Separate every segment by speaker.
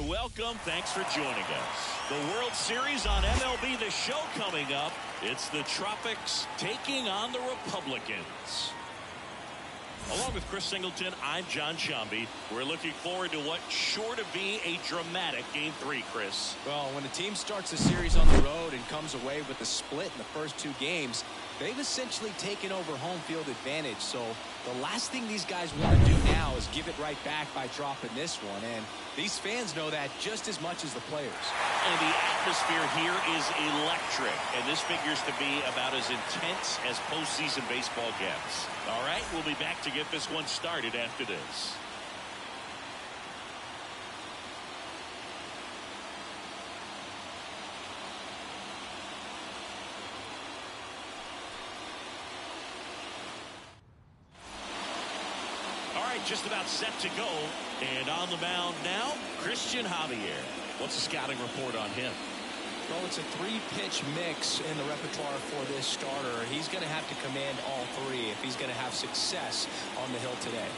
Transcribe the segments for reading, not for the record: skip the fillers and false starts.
Speaker 1: and welcome. Thanks for joining us. The World Series on MLB The Show coming up. It's the Tropics taking on the Republicans. Along with Chris Singleton, I'm John Shambi. We're looking forward to what's sure to be a dramatic Game 3, Chris.
Speaker 2: Well, when a team starts a series on the road and comes away with a split in the first two games, they've essentially taken over home field advantage. So the last thing these guys want to do now is give it right back by dropping this one. And these fans know that just as much as the players.
Speaker 1: And the atmosphere here is electric. And this figures to be about as intense as postseason baseball gets. All right, we'll be back to get this one started after this. All right, just about set to go. And on the mound now, Christian Javier. What's the scouting report on him?
Speaker 2: Well, it's a three-pitch mix in the repertoire for this starter. He's going to have to command all three if he's going to have success on the hill today.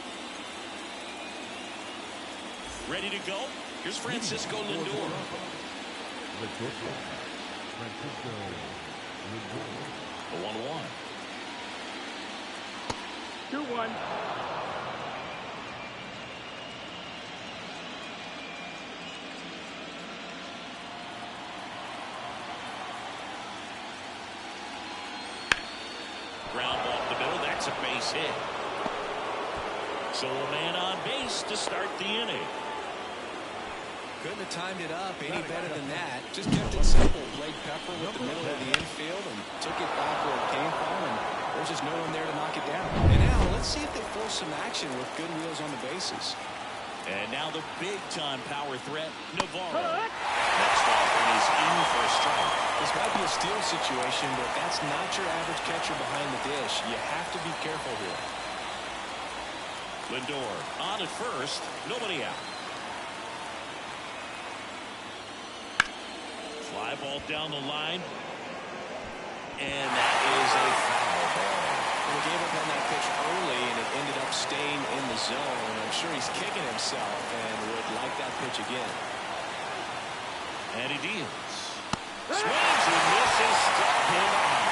Speaker 1: Ready to go? Here's Francisco Lindor. 1-1.
Speaker 3: 2-1.
Speaker 1: Ground ball up the middle. That's a base hit. So a man on base to start the inning.
Speaker 2: Couldn't have timed it up any better than that. Just kept it simple. Played pepper with the middle of the infield and took it back where it came from. And there's just no one there to knock it down. And now let's see if they force some action with good wheels on the bases.
Speaker 1: And now the big-time power threat, Navarro. Next offering is in for a strike.
Speaker 2: This might be a steal situation, but that's not your average catcher behind the dish. You have to be careful here.
Speaker 1: Lindor on at first, nobody out. Fly ball down the line. And that is a foul ball.
Speaker 2: He gave up on that pitch early, and it ended up staying in the zone. I'm sure he's kicking himself and would like that pitch again.
Speaker 1: And he deals. Swings and misses, struck him out.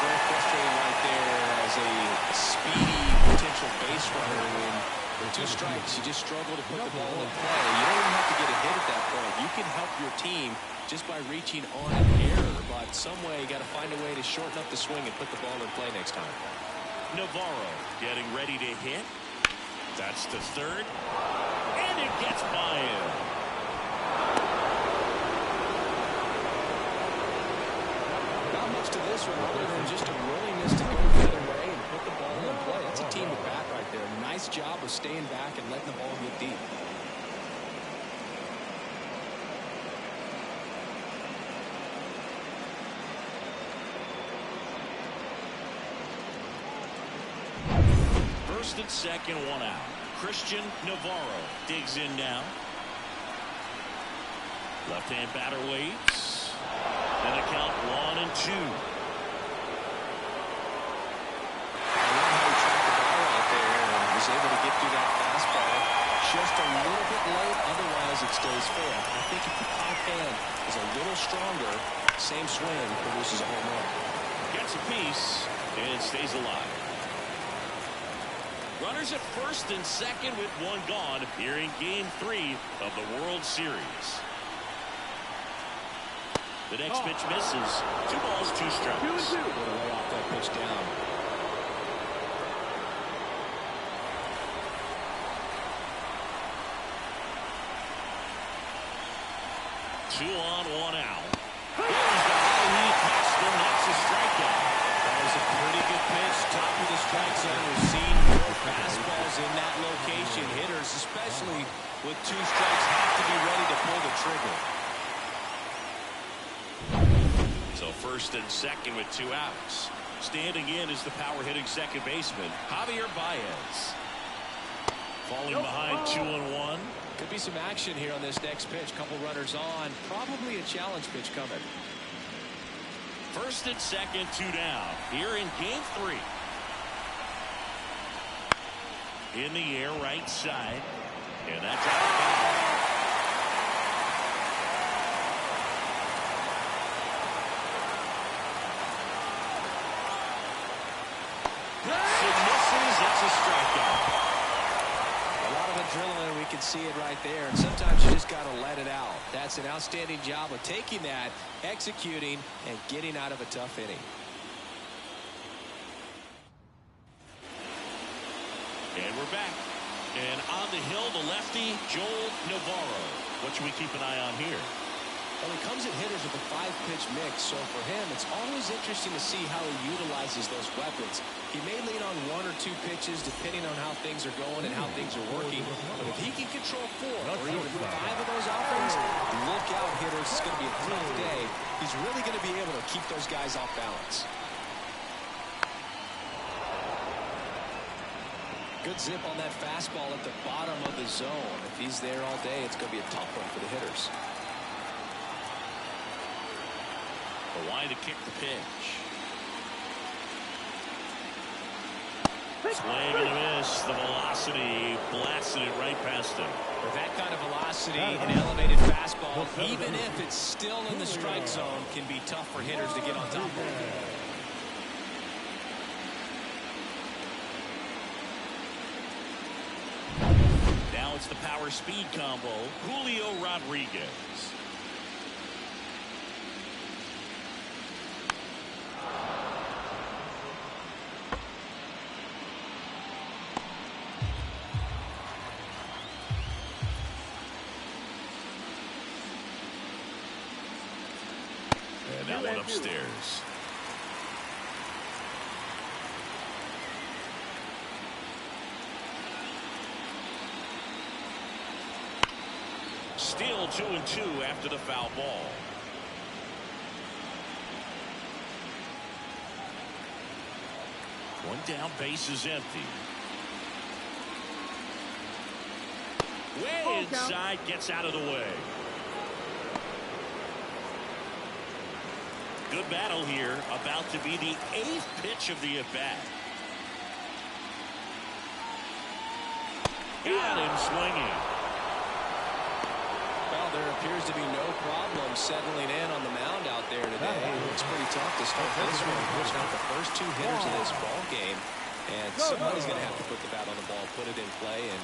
Speaker 2: Very frustrating right there as a speedy potential base runner. When with two strikes, you just struggle to put the ball in play. You don't even have to get a hit at that point. You can help your team just by reaching on an error, but some way you got to find a way to shorten up the swing and put the ball in play next time.
Speaker 1: Navarro getting ready to hit. That's the third. And it gets by him.
Speaker 2: Not much to this one other than just a willingness to go the other way and put the ball in play. That's a team at bat right there. Nice job of staying back and letting the ball get deep.
Speaker 1: First and second, one out. Christian Navarro digs in now. Left-hand batter waits. And the count 1-2.
Speaker 2: I love how he tracked the ball out there and was able to get through that fastball just a little bit late. Otherwise, it stays fair. I think if the top hand is a little stronger, same swing produces a home run.
Speaker 1: Gets a piece and stays alive. Runners at first and second with one gone here in Game 3 of the World Series. The next pitch misses. 2 balls, 2 strikes.
Speaker 2: Put away off that pitch down.
Speaker 1: Two on, one out. Here's the high heat past him. That's a strikeout.
Speaker 2: That was a pretty good pitch. Top of the strike zone. We've seen more fastballs in that location. Hitters, especially with 2 strikes, have to be ready to pull the trigger.
Speaker 1: So first and second with 2 outs. Standing in is the power-hitting second baseman, Javier Baez. Falling behind 2-1.
Speaker 2: Could be some action here on this next pitch. Couple runners on. Probably a challenge pitch coming.
Speaker 1: First and second, 2 down. Here in Game 3. In the air, right side. And that's out.
Speaker 2: can see it right there. And sometimes you just got to let it out. That's an outstanding job of taking that, executing, and getting out of a tough inning.
Speaker 1: And we're back. And on the hill, the lefty, Joel Navarro. What should we keep an eye on here?
Speaker 2: Well, he comes at hitters with a 5-pitch mix, so for him, it's always interesting to see how he utilizes those weapons. He may lean on 1 or 2 pitches depending on how things are going and how things are working. But if he can control 4 or even 5 of those offerings, look out, hitters. It's going to be a tough day. He's really going to be able to keep those guys off balance. Good zip on that fastball at the bottom of the zone. If he's there all day, it's going to be a tough one for the hitters.
Speaker 1: Why to kick the pitch? Swing and a miss. The velocity blasted it right past him.
Speaker 2: With that kind of velocity, an elevated fastball, even if it's still in the strike zone, can be tough for hitters to get on top of.
Speaker 1: Now it's the power speed combo. Julio Rodriguez. And that one upstairs. Still 2-2 after the foul ball. One down, base is empty. Way inside, gets out of the way. Good battle here, about to be the 8th pitch of the at-bat. Got him swinging.
Speaker 2: Well, there appears to be no problem settling in on the mound out there today. It's pretty tough to start this one. Pushing out the first 2 hitters of this ball game. And somebody's going to have to put the bat on the ball, put it in play, and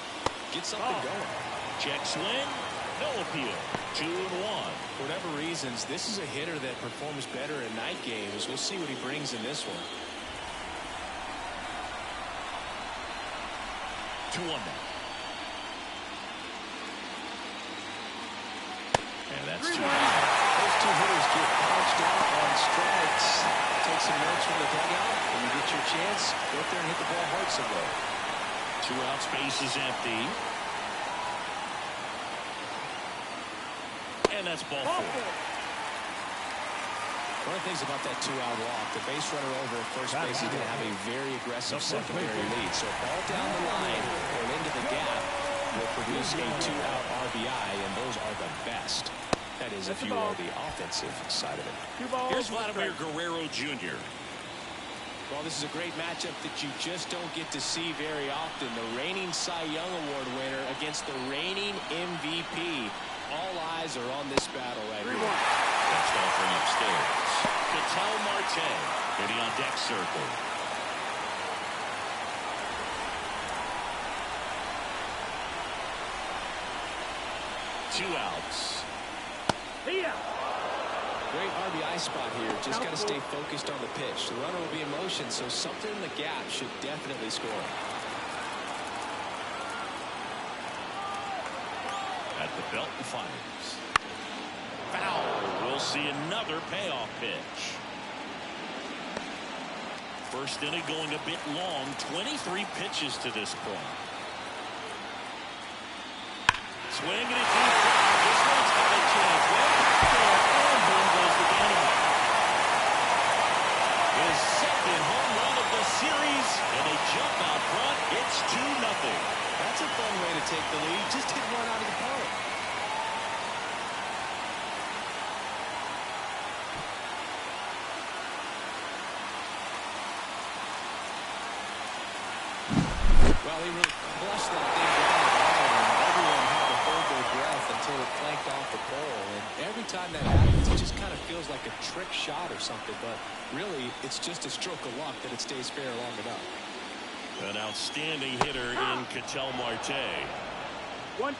Speaker 2: get something going.
Speaker 1: Check swing. No appeal. 2-1.
Speaker 2: For whatever reasons, this is a hitter that performs better in night games. We'll see what he brings in this one.
Speaker 1: 2-1 now. And that's 2 high.
Speaker 2: Those 2 hitters get punched out on strikes. Take some notes from the dugout. When you get your chance, go up there and hit the ball hard somewhere.
Speaker 1: 2 out, space is empty. And that's ball 4.
Speaker 2: One of the things about that 2-out walk, the base runner over at first base is going to have a very aggressive secondary lead. So ball down the line or into the gap will produce a 2-out RBI, and those are the best. That is, if you are the offensive side of it.
Speaker 1: Here's Vladimir Guerrero Jr.
Speaker 2: Well, this is a great matchup that you just don't get to see very often. The reigning Cy Young Award winner against the reigning MVP. All eyes are on this battle right here.
Speaker 1: That's offering upstairs. Ketel Marte hitting on deck circle. Two outs.
Speaker 2: Great RBI spot here. Just got to stay focused on the pitch. The runner will be in motion, so something in the gap should definitely score.
Speaker 1: At the belt and fires. Foul. We'll see another payoff pitch. First inning going a bit long. 23 pitches to this point. Swing and a deep foul. This one's got a chance. Way back there, and boom goes the game. His 2nd home run of the series, and they jump out front. It's 2-0.
Speaker 2: That's a fun way to take the lead. Just hit one out of the park. Well, he really flushed that thing down the line, and everyone had to hold their breath until it clanked off the pole. And every time that happens, it just kind of feels like a trick shot or something. But really, it's just a stroke of luck that it stays fair long enough.
Speaker 1: An outstanding hitter in Ketel Marte.
Speaker 3: 1-2.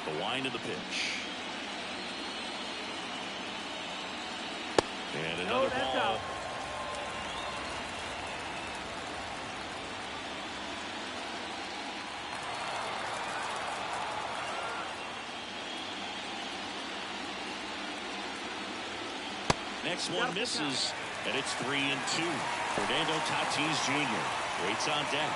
Speaker 1: The wind of the pitch. And another ball.
Speaker 3: Out.
Speaker 1: Next one misses, and it's 3-2. Fernando Tatis Jr. waits on deck.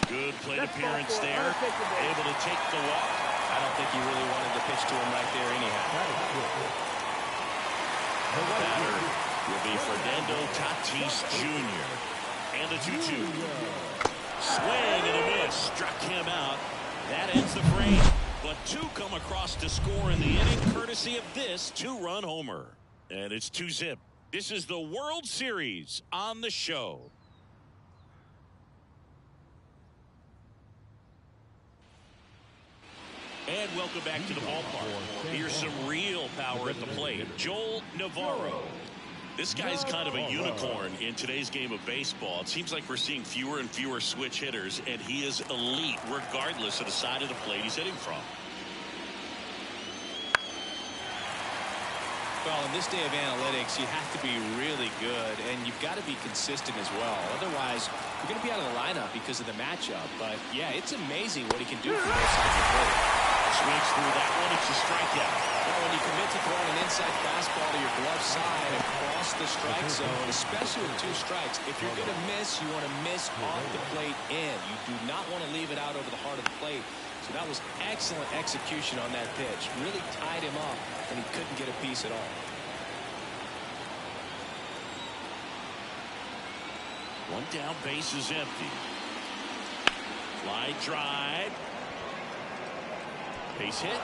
Speaker 1: Good plate appearance there. Able to take the walk.
Speaker 2: I don't think he really wanted to pitch to him right there anyhow.
Speaker 1: The batter will be Fernando Tatis Jr. And the 2-2. Swing and a miss. Struck him out. That ends the frame. But two come across to score in the inning courtesy of this two-run homer. And it's 2-zip. This is the World Series on the show. And welcome back to the ballpark. Here's some real power at the plate. Joel Navarro. This guy's kind of a unicorn in today's game of baseball. It seems like we're seeing fewer and fewer switch hitters, and he is elite regardless of the side of the plate he's hitting from.
Speaker 2: Well, in this day of analytics, you have to be really good, and you've got to be consistent as well. Otherwise, you're going to be out of the lineup because of the matchup. But, yeah, it's amazing what he can do from both sides of the plate.
Speaker 1: Swings through that one. It's a strikeout.
Speaker 2: Well, when you commit to throwing an inside fastball to your glove side across the strike zone, especially with two strikes, if you're going to miss, you want to miss off the plate in. You do not want to leave it out over the heart of the plate. So that was excellent execution on that pitch. Really tied him up, and he couldn't get a piece at all.
Speaker 1: One down, base is empty. Fly drive. Base hit.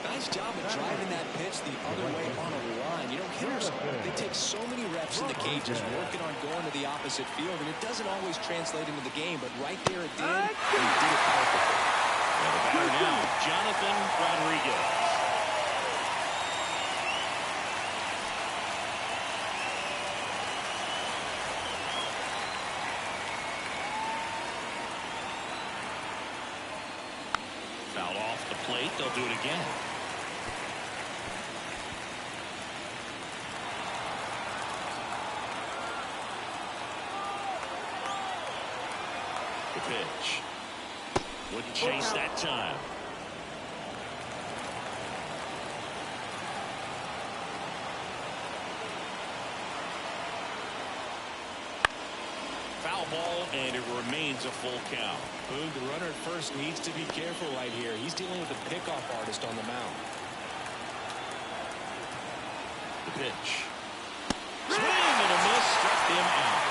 Speaker 2: Nice job of driving that pitch the other way on a line. You know, hitters, they take so many reps in the cages working on going to the opposite field, and it doesn't always translate into the game, but right there it did, and he did it perfectly.
Speaker 1: And the batter now, Jonathan Rodriguez. Foul off the plate. They'll do it again. The pitch. Wouldn't chase that time. Foul ball, and it remains a full count.
Speaker 2: Boone, the runner at first needs to be careful right here. He's dealing with a pickoff artist on the mound.
Speaker 1: The pitch. Swing and a miss. Struck him out.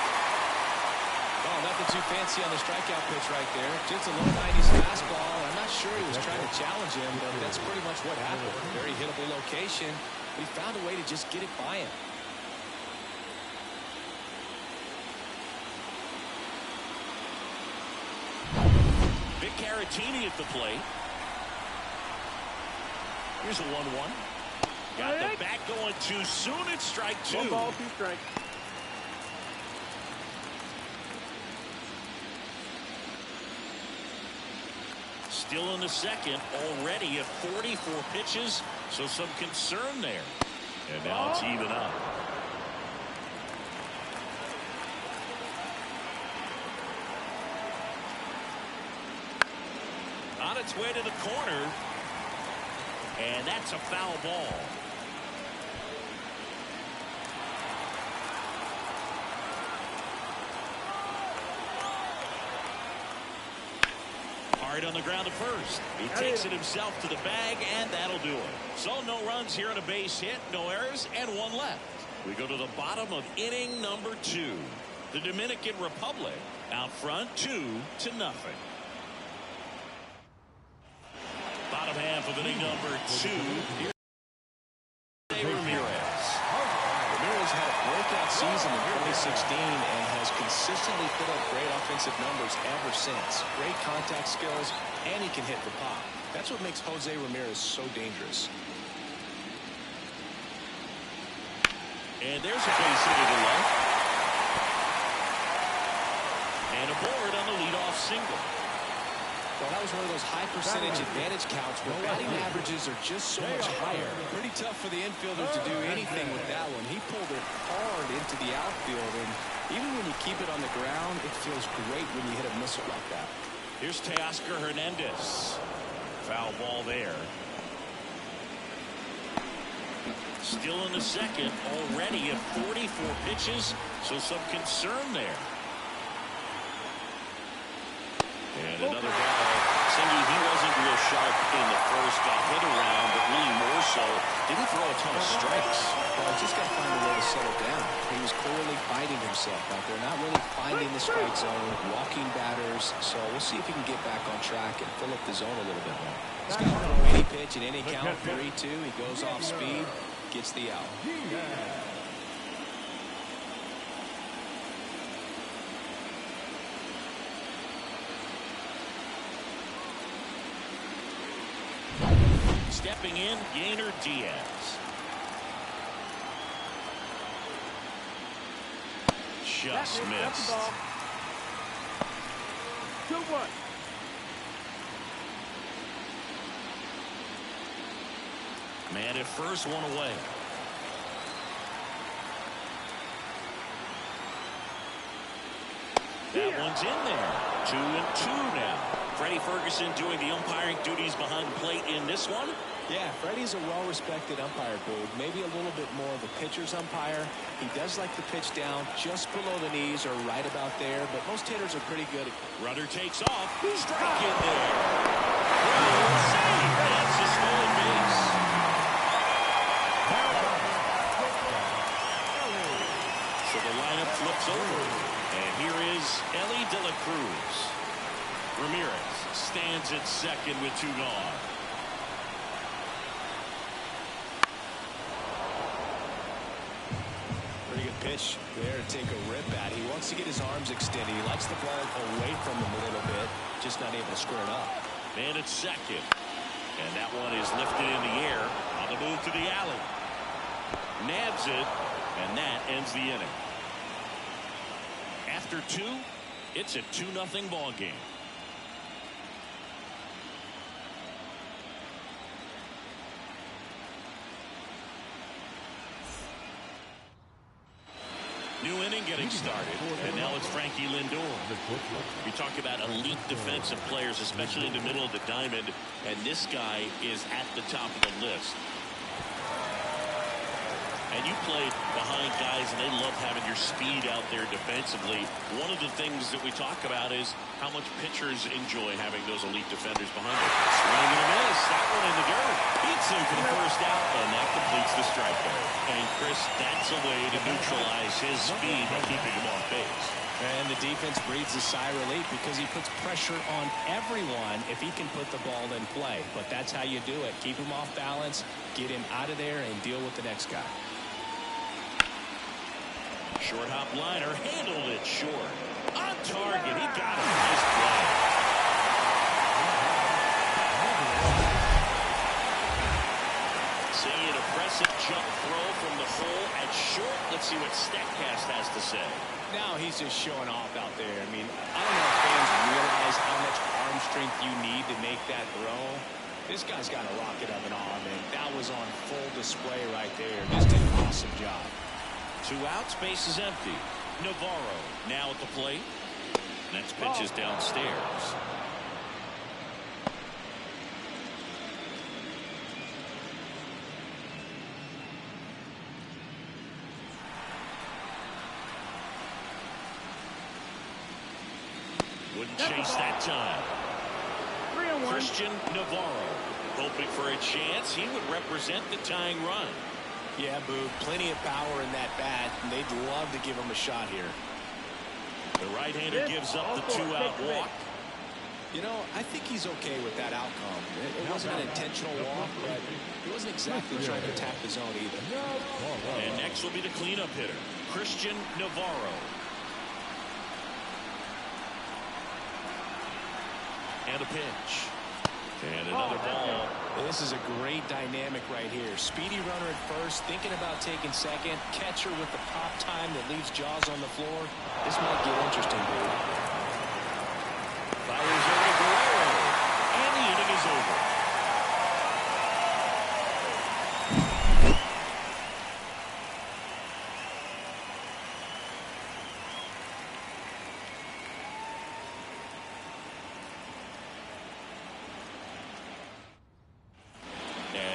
Speaker 2: Oh, nothing too fancy on the strikeout pitch right there. Just a low 90s fastball. I'm not sure he was trying to challenge him, but that's pretty much what happened. Very hittable location. But he found a way to just get it by him.
Speaker 1: Vic Caratini at the plate. Here's a 1-1. Got the bat going too soon. It's strike two.
Speaker 3: 1 ball, 2 strikes.
Speaker 1: Still in the second, already at 44 pitches, so some concern there. And now it's even up. On its way to the corner, and that's a foul ball. Hard on the ground at first. He takes it himself to the bag, and that'll do it. So no runs here on a base hit, no errors, and 1 left. We go to the bottom of inning number 2. The Dominican Republic out front 2-0. Bottom half of inning number 2. Here's Ramirez.
Speaker 2: season in 2016 and has consistently put up great offensive numbers ever since. Great contact skills, and he can hit the pop. That's what makes Jose Ramirez so dangerous.
Speaker 1: And there's a base hit to left. And a board on the leadoff single.
Speaker 2: Well, that was one of those high percentage advantage counts where batting averages are just so much higher. Pretty tough for the infielder to do anything with that one. He pulled it hard into the outfield, and even when you keep it on the ground, it feels great when you hit a missile like that.
Speaker 1: Here's Teoscar Hernandez. Foul ball there. Still in the second, already at 44 pitches, so some concern there. And another ball. Cindy, he wasn't real sharp in the first, got hit around, but really more so, didn't throw a ton of strikes.
Speaker 2: Well, just got to find a way to settle down. He was clearly fighting himself out there, not really finding the strike zone, walking batters. So we'll see if he can get back on track and fill up the zone a little bit more. He's got to throw any pitch in any count, 3-2. He goes off speed, gets the out.
Speaker 1: Stepping in, Yainer Diaz. Just missed.
Speaker 3: 2-1.
Speaker 1: Man at first, one away. That one's in there. 2-2 now. Freddie Ferguson doing the umpiring duties behind the plate in this one.
Speaker 2: Yeah, Freddie's a well-respected umpire, Boog. Maybe a little bit more of a pitcher's umpire. He does like the pitch down just below the knees or right about there, but most hitters are pretty good.
Speaker 1: Runner takes off. Strike in there. Save. That's a stolen base. So the lineup flips over. And here is Ellie De La Cruz. Ramirez stands at second with 2 gone.
Speaker 2: Pretty good pitch there to take a rip at. He wants to get his arms extended. He likes the ball away from him a little bit, just not able to square it up.
Speaker 1: Man at second. And that one is lifted in the air on the move to the alley. Nabs it, and that ends the inning. After 2, it's a 2-0 ball game. New inning getting started, and now it's Frankie Lindor. We talk about elite defensive players, especially in the middle of the diamond, and this guy is at the top of the list. And you played behind guys, and they love having your speed out there defensively. One of the things that we talk about is how much pitchers enjoy having those elite defenders behind them. Swing and a miss. That one in the dirt. Beats him for the first out, and that completes the strikeout. And, Chris, that's a way to neutralize his speed by keeping him off base.
Speaker 2: And the defense breathes a sigh of relief because he puts pressure on everyone if he can put the ball in play. But that's how you do it. Keep him off balance, get him out of there, and deal with the next guy.
Speaker 1: Short hop liner, handled it short. On target, he got it. Nice play. See an impressive jump throw from the hole at short. Let's see what Statcast has to say.
Speaker 2: Now he's just showing off out there. I mean, I don't know if fans realize how much arm strength you need to make that throw. This guy's got a rocket of an arm, and that was on full display right there. Just an awesome job.
Speaker 1: 2 outs, base is empty. Navarro now at the plate. Next pitch is downstairs. Wouldn't chase that time.
Speaker 3: 3-1.
Speaker 1: Christian Navarro hoping for a chance. He would represent the tying run.
Speaker 2: Yeah, Boo, plenty of power in that bat, and they'd love to give him a shot here.
Speaker 1: The right-hander gives up the 2-out walk.
Speaker 2: You know, I think he's okay with that outcome. It wasn't an intentional walk, but he wasn't exactly trying to attack the zone either.
Speaker 1: And next will be the cleanup hitter, Christian Navarro. And a pitch. And another ball.
Speaker 2: This is a great dynamic right here. Speedy runner at first, thinking about taking second. Catcher with the pop time that leaves Jaws on the floor. This might get interesting, dude.
Speaker 1: Fires over Guerrero. And the inning is over.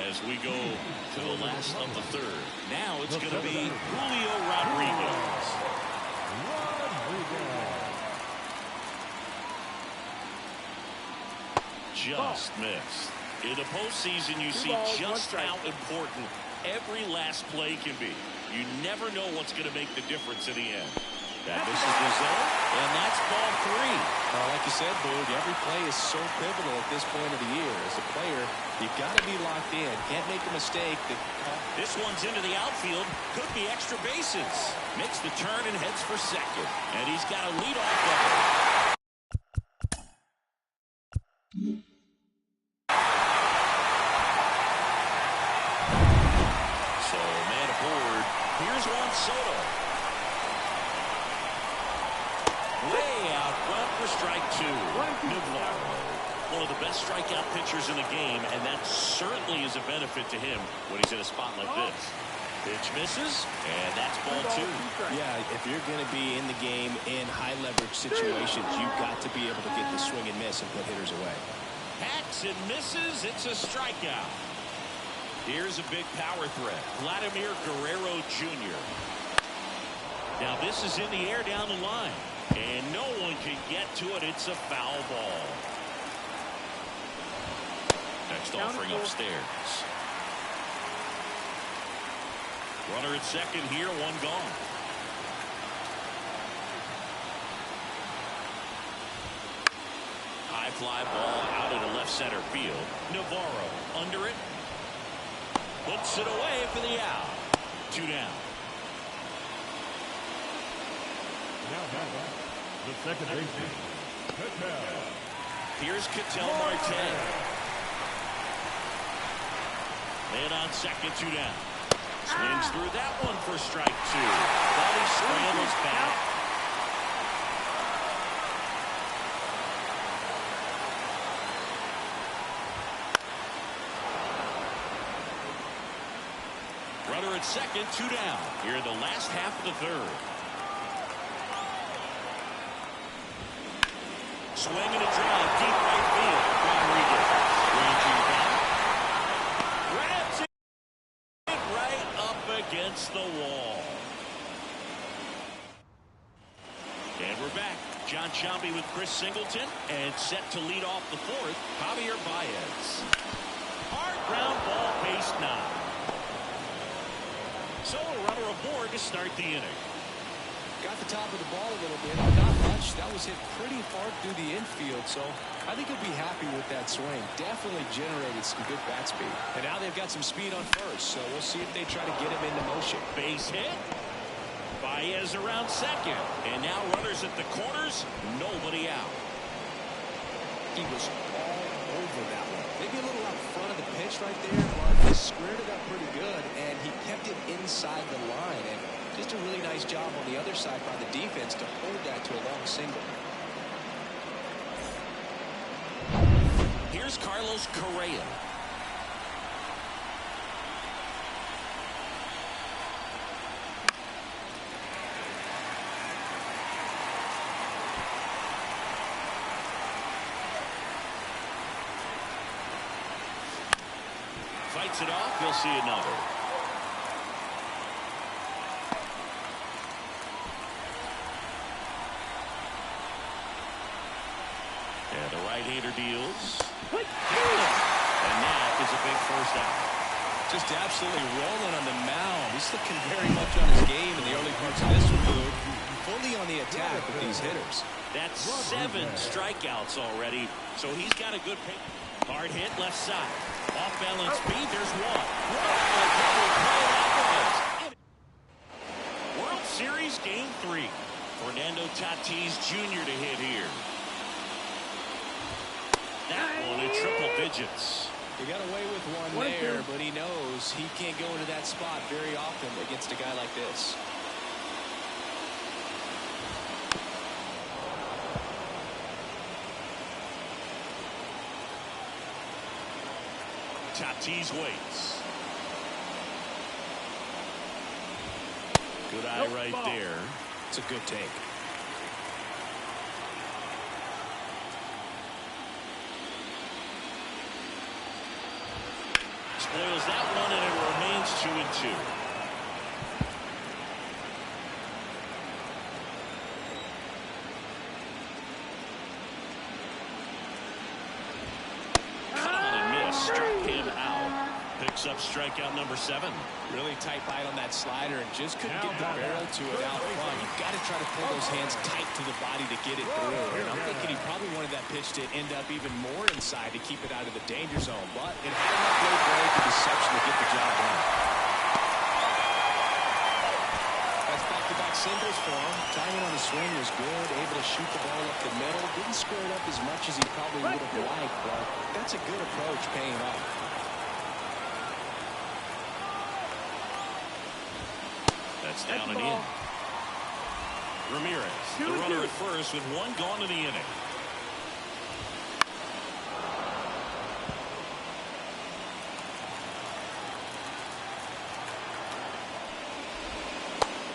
Speaker 1: As we go to the last of the third. Now it's going to be Julio Rodriguez. Just missed. In the postseason, you see just how important every last play can be. You never know what's going to make the difference in the end. That misses the zone, and that's ball 3.
Speaker 2: Like you said, Boog, every play is so pivotal at this point of the year. As a player, you've got to be locked in. Can't make a mistake.
Speaker 1: This one's into the outfield. Could be extra bases. Makes the turn and heads for second. And he's got a leadoff double. So, man aboard. Here's Juan Soto. Way out front for strike 2. Navarro, one of the best strikeout pitchers in the game, and that certainly is a benefit to him when he's in a spot like this. Pitch misses, and that's ball 2.
Speaker 2: Yeah, if you're going to be in the game in high-leverage situations, you've got to be able to get the swing and miss and put hitters away.
Speaker 1: Hacks and misses. It's a strikeout. Here's a big power threat. Vladimir Guerrero Jr. Now this is in the air down the line. And no one can get to it. It's a foul ball. Next offering upstairs. Runner at second here, one gone. High fly ball out into left center field. Navarro under it. Puts it away for the out. 2 down.
Speaker 3: The second baseman.
Speaker 1: Here's Ketel Marte. Man on second, 2 down. Swings through that one for strike 2. But he scrambles back. Runner at second, 2 down. Here in the last half of the third. Swing and a drive, deep right field. Rodriguez ranging back. Grabs it right up against the wall. And we're back. John Sciambi with Chris Singleton. And set to lead off the fourth, Javier Baez. Hard ground ball, base 9. So a runner aboard to start the inning.
Speaker 2: Got the top of the ball a little bit. Not much. That was hit pretty far through the infield, so I think he'll be happy with that swing. Definitely generated some good bat speed. And now they've got some speed on first, so we'll see if they try to get him into motion.
Speaker 1: Base hit. Baez around second. And now runners at the corners. Nobody out.
Speaker 2: He was all over that one. Maybe a little out front of the pitch right there, but he squared it up pretty good, and he kept it inside the line. And just a really nice job on the other side by the defense to hold that to a long single.
Speaker 1: Here's Carlos Correa. Fights it off. You'll see another. And the right-hander deals. And that is a big first out.
Speaker 2: Just absolutely rolling on the mound. He's looking very much on his game in the early parts of this one. Fully on the attack with these hitters.
Speaker 1: That's 7 strikeouts already, so he's got a good pick. Hard hit left side. Off balance speed, there's one. World Series Game 3. Fernando Tatis Jr. to hit here. That one in triple digits.
Speaker 2: He got away with one there, but he knows he can't go into that spot very often against a guy like this.
Speaker 1: Tatis waits. Good eye right there.
Speaker 2: It's a good take.
Speaker 1: Spoils that one, and it remains 2-2. Cut on and miss. Struck him out. Picks up strikeout number 7.
Speaker 2: Really tight bite on that slider and just couldn't get the barrel to it out front. You've got to try to pull those hands tight to the body to get it through. And I'm thinking he probably wanted that pitch to end up even more inside to keep it out of the danger zone. But it had enough late break and deception to get the job done. That's back-to-back singles for him. Timing on the swing was good. Able to shoot the ball up the middle. Didn't square it up as much as he probably would have liked. But that's a good approach paying off.
Speaker 1: That's down and in. Ramirez, the runner at first with one gone in the inning.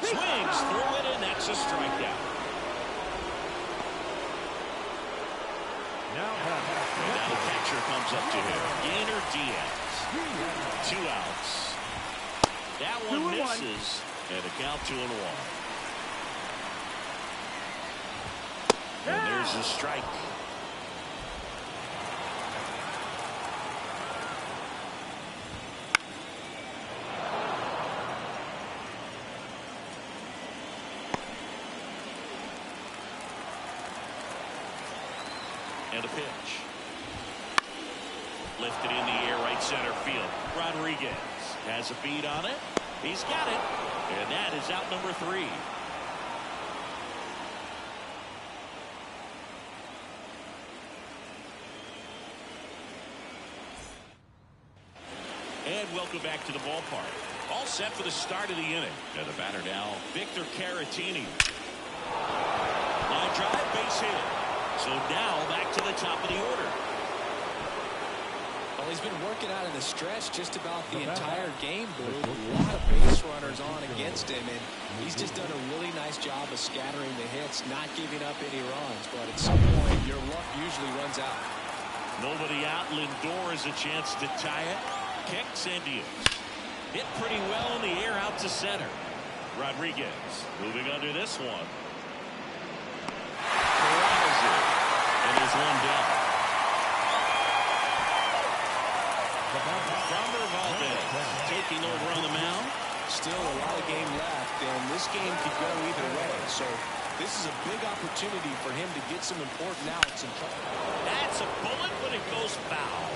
Speaker 1: Swings through it, and that's a strikeout. Now the catcher comes up to him. Gainer Diaz. 2 outs. That one misses. And a count 2-1. And there's a strike. And a pitch. Lifted in the air, right center field. Rodriguez has a beat on it. He's got it. And that is out number 3. And welcome back to the ballpark. All set for the start of the inning. And the batter now, Victor Caratini. Line drive, base hit. So now back to the top of the order.
Speaker 2: Well, he's been working out in the stretch just about the entire game, Boo. A lot of base runners on against him, and he's just done a really nice job of scattering the hits, not giving up any runs. But at some point, your luck usually runs out.
Speaker 1: Nobody out. Lindor has a chance to tie it. Kicks and deals. Hit pretty well in the air out to center. Rodriguez moving under this one. Corrals it. And there's one down. Framber Valdez taking over on the mound.
Speaker 2: Still a lot of game left, and this game could go either way. So this is a big opportunity for him to get some important outs and trouble.
Speaker 1: That's a bullet, but it goes foul.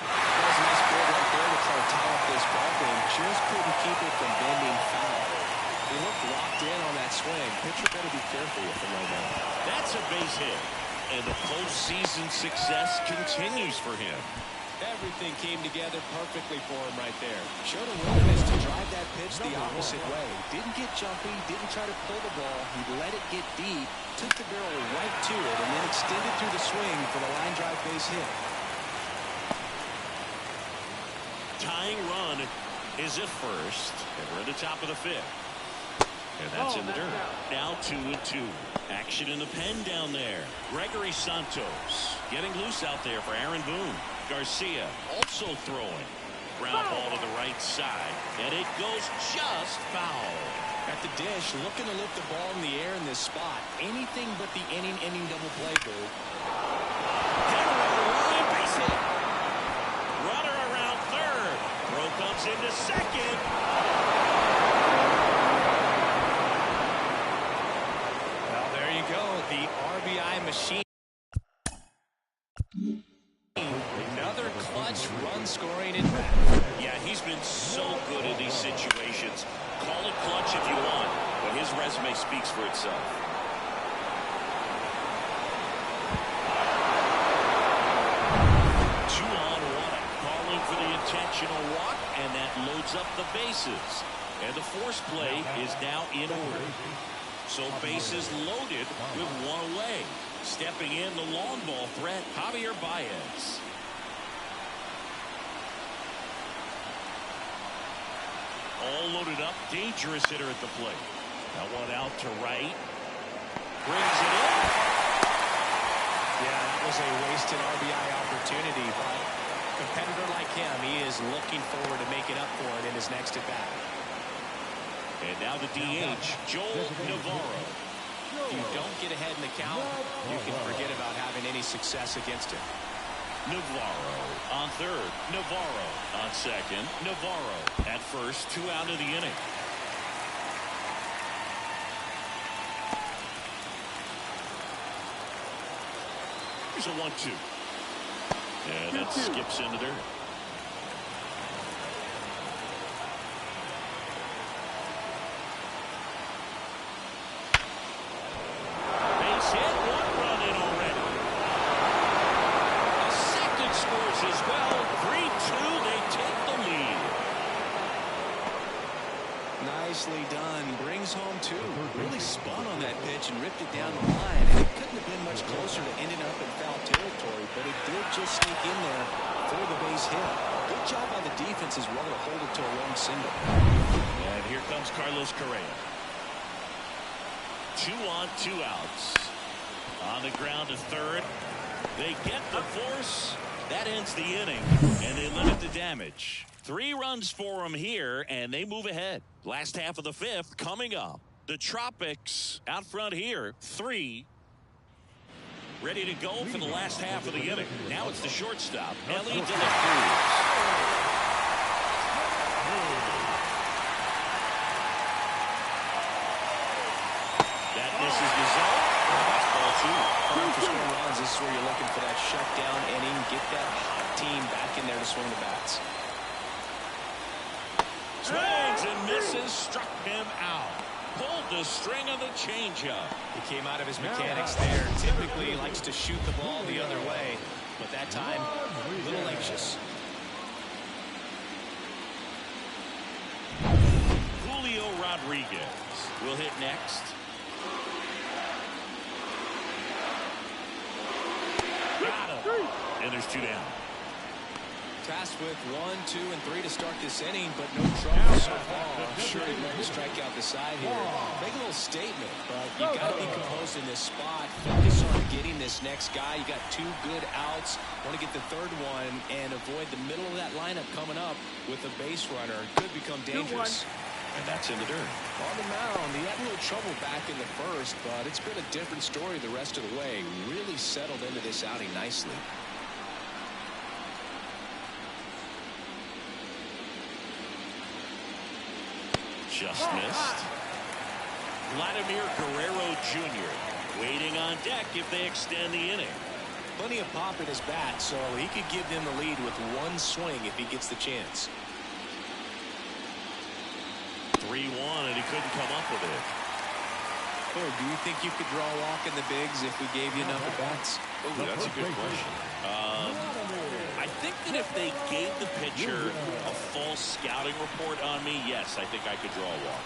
Speaker 2: That was a nice play right there to try to tie up this ball game. Just couldn't keep it from bending foul. He looked locked in on that swing. Pitcher better be careful with him right now.
Speaker 1: That's a base hit. And the postseason success continues for him.
Speaker 2: Everything came together perfectly for him right there. Showed a willingness to drive that pitch the opposite way. Didn't get jumpy, didn't try to pull the ball. He let it get deep, took the barrel right to it, and then extended through the swing for the line drive base hit.
Speaker 1: Tying run is at first, and we're at the top of the 5th. And that's in the dirt. Now 2-2. Action in the pen down there. Gregory Santos getting loose out there for Aaron Boone. Garcia also throwing. Ground ball to the right side. And it goes just foul.
Speaker 2: At the dish, looking to lift the ball in the air in this spot. Anything but the inning double play, Boo.
Speaker 1: Down the line, base hit. Runner around third. Throw comes into second.
Speaker 2: The RBI machine. Another clutch run scoring in back.
Speaker 1: Yeah, he's been so good in these situations. if you want, but his resume speaks for itself. Two on one, calling for the intentional walk, and that loads up the bases. And the force play is now in order. So bases loaded with one away. Stepping in the long ball threat, Javier Baez. All loaded up, dangerous hitter at the plate. That one out to right. Brings it in.
Speaker 2: Yeah, that was a wasted RBI opportunity, but a competitor like him, he is looking forward to making up for it in his next at-bat.
Speaker 1: And now the DH, Joel Navarro.
Speaker 2: If you don't get ahead in the count, you can forget about having any success against him.
Speaker 1: Navarro on third. Navarro on second. Navarro at first. 2 out of the inning. Here's a 1-2. And that skips into there. Base hit. 1 run in already. The second scores as well. 3-2. They take the lead.
Speaker 2: Nicely done. Brings home 2. Really spun on that pitch and ripped it down the line. And it couldn't have been much closer to ending up in foul territory, but it did just sneak in there for the base hit. Good job by the defense as well to hold it to a long single.
Speaker 1: And here comes Carlos Correa. 2 on, 2 outs. On the ground to third. They get the force. That ends the inning, and they limit the damage. 3 runs for them here, and they move ahead. Last half of the 5th coming up. The Tropics out front here. 3. Ready to go for the last half of the inning. Now it's the shortstop, Ellie De La Cruz. That misses the zone. That's ball 2.
Speaker 2: For scoring runs, this is where you're looking for that shutdown inning. Get that hot team back in there to swing the bats.
Speaker 1: Swings and misses. Struck him out. Pulled the string of the changeup.
Speaker 2: He came out of his mechanics there. Typically he likes to shoot the ball the other way, but that time a little anxious.
Speaker 1: Julio Rodriguez will hit next. Got him. And there's 2 down.
Speaker 2: Tasked with 1, 2, and 3 to start this inning, but no trouble so far. I'm sure he'd love to strike out the side here. Make a little statement, but you got to be composed in this spot. Focus on getting this next guy. You got 2 good outs. Want to get the third one and avoid the middle of that lineup coming up with a base runner. Could become dangerous.
Speaker 1: And that's in the dirt.
Speaker 2: On the mound, he had a little trouble back in the first, but it's been a different story the rest of the way. Really settled into this outing nicely.
Speaker 1: Just missed. Vladimir Guerrero Jr. waiting on deck if they extend the inning.
Speaker 2: Plenty of pop in his bat, so he could give them the lead with 1 swing if he gets the chance.
Speaker 1: 3-1, and he couldn't come up with it.
Speaker 2: Oh, do you think you could draw a walk in the bigs if we gave you enough at bats?
Speaker 1: Oh, that's a good question. I think that if they gave the pitcher a false scouting report on me, yes, I think I could draw a walk.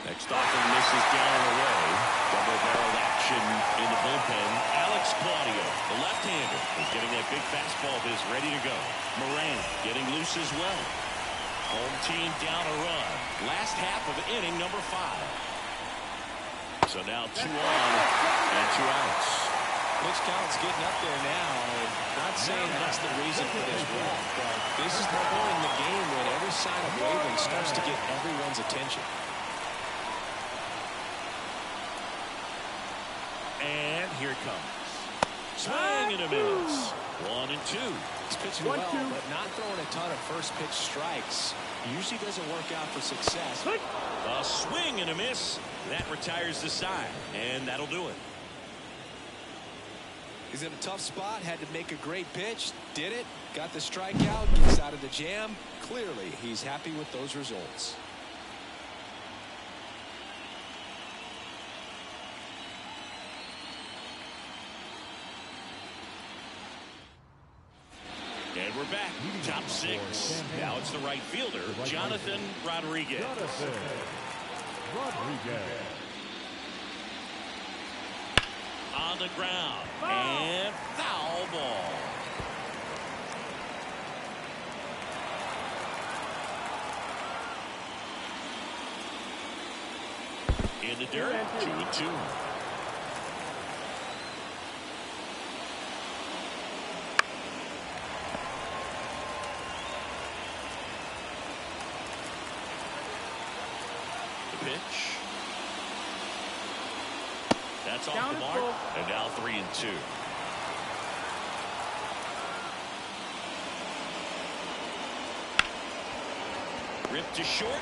Speaker 1: Next offering misses down and away. Double-barreled action in the bullpen. Alex Claudio, the left-hander, is getting that big fastball of his ready to go. Moran getting loose as well. Home team down a run. Last half of inning number 5. So now 2 on and 2 outs.
Speaker 2: Pitch count's getting up there now. Not saying that's the reason for this run, but this is the point in the game when every sign of wavering starts to get everyone's attention.
Speaker 1: And here it comes. Swing and a miss. 1 and 2.
Speaker 2: He's pitching well, but not throwing a ton of first pitch strikes. Usually doesn't work out for success.
Speaker 1: A swing and a miss. That retires the side, and that'll do it.
Speaker 2: He's in a tough spot, had to make a great pitch, did it, got the strikeout, gets out of the jam. Clearly, he's happy with those results.
Speaker 1: And we're back. Top six. Now it's the right fielder, Jonathan Rodriguez. On the ground. And foul ball. In the dirt, 2-2. The pitch. That's off the mark. And now 3-2. Ripped to short.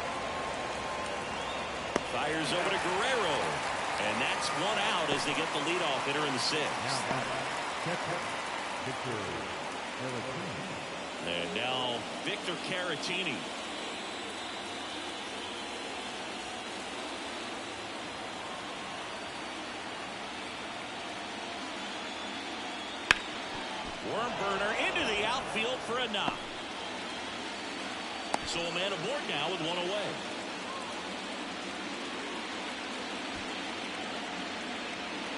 Speaker 1: Fires over to Guerrero. And that's one out as they get the leadoff hitter in the sixth. And now Victor Caratini. Worm burner into the outfield for a knock. So a man aboard now with one away.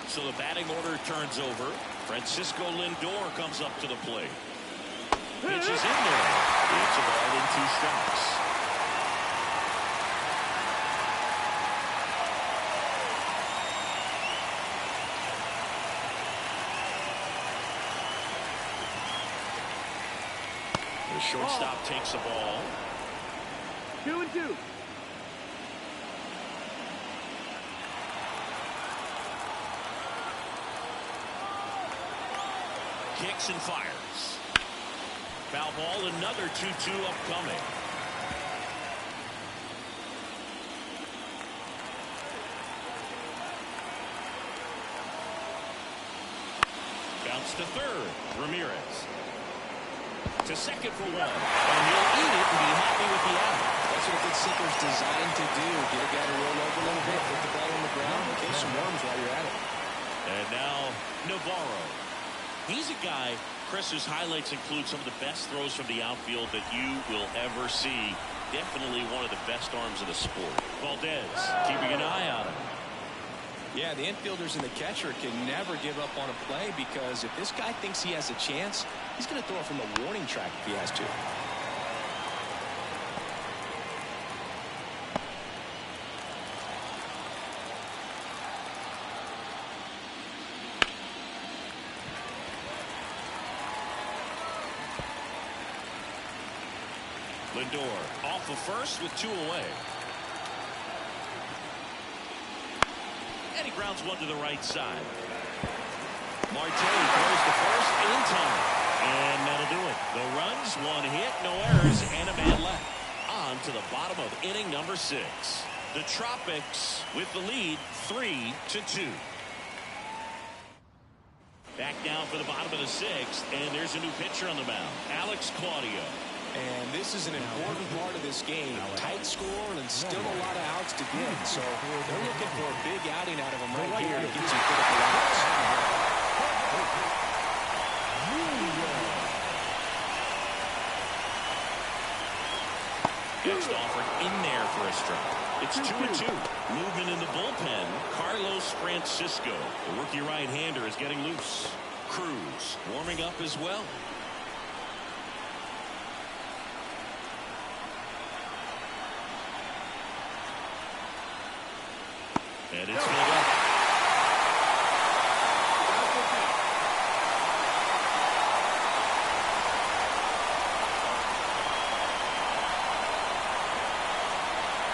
Speaker 1: So the batting order turns over. Francisco Lindor comes up to the plate. Pitches in there. It's a ball in 2 strikes. The shortstop takes the ball.
Speaker 3: 2-2.
Speaker 1: Kicks and fires. Foul ball, another 2-2 upcoming. Bounce to third. Ramirez. To second for 1. And he'll eat it and be happy with the out.
Speaker 2: That's what a good sinker's designed to do. Get a guy to roll over a little bit, put the ball on the ground, catch some worms while you're at it.
Speaker 1: And now Navarro. He's a guy, Chris, whose highlights include some of the best throws from the outfield that you will ever see. Definitely one of the best arms of the sport. Valdez keeping an eye on him.
Speaker 2: Yeah, the infielders and the catcher can never give up on a play because if this guy thinks he has a chance, he's going to throw it from the warning track if he has to.
Speaker 1: Lindor off of first with 2 away. And he grounds one to the right side. Marte throws to first in time. And that'll do it. The runs, 1 hit, no errors, and a man left. On to the bottom of inning number 6. The Tropics with the lead 3-2. Back down for the bottom of the 6th, and there's a new pitcher on the mound, Alex Claudio.
Speaker 2: And this is an important part of this game. Tight score and still a lot of outs to get. So they're looking for a big outing out of him right here to get some critical outs.
Speaker 1: Next offered in there for a strike. It's 2-2. Movement in the bullpen. Carlos Francisco, the rookie right-hander, is getting loose. Cruz warming up as well. And it's filled up.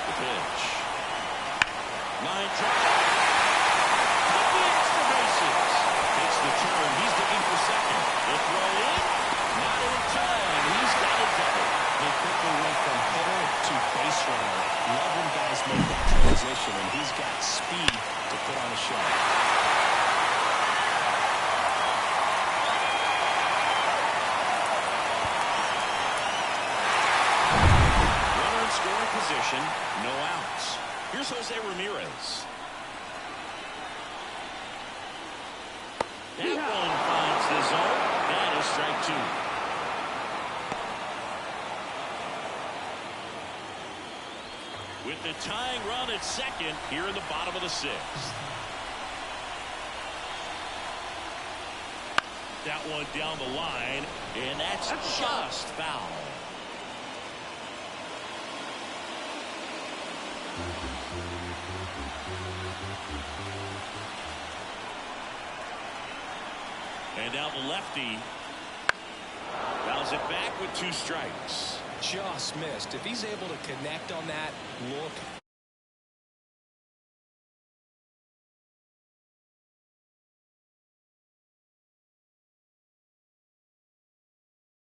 Speaker 1: The pitch. Line drive. Got the extra bases. Takes the turn. He's looking for second. The throw in. Not in time. He's got it double.
Speaker 2: They quickly went from hitter to base runner. Love when guys make that transition, and he's got speed to put on a show.
Speaker 1: position, no outs. Here's Jose Ramirez. That one finds the zone. That is strike 2. With the tying run at second here in the bottom of the 6th. That one down the line, and that's just foul. And now the lefty fouls it back with 2 strikes.
Speaker 2: Just missed. If he's able to connect on that, look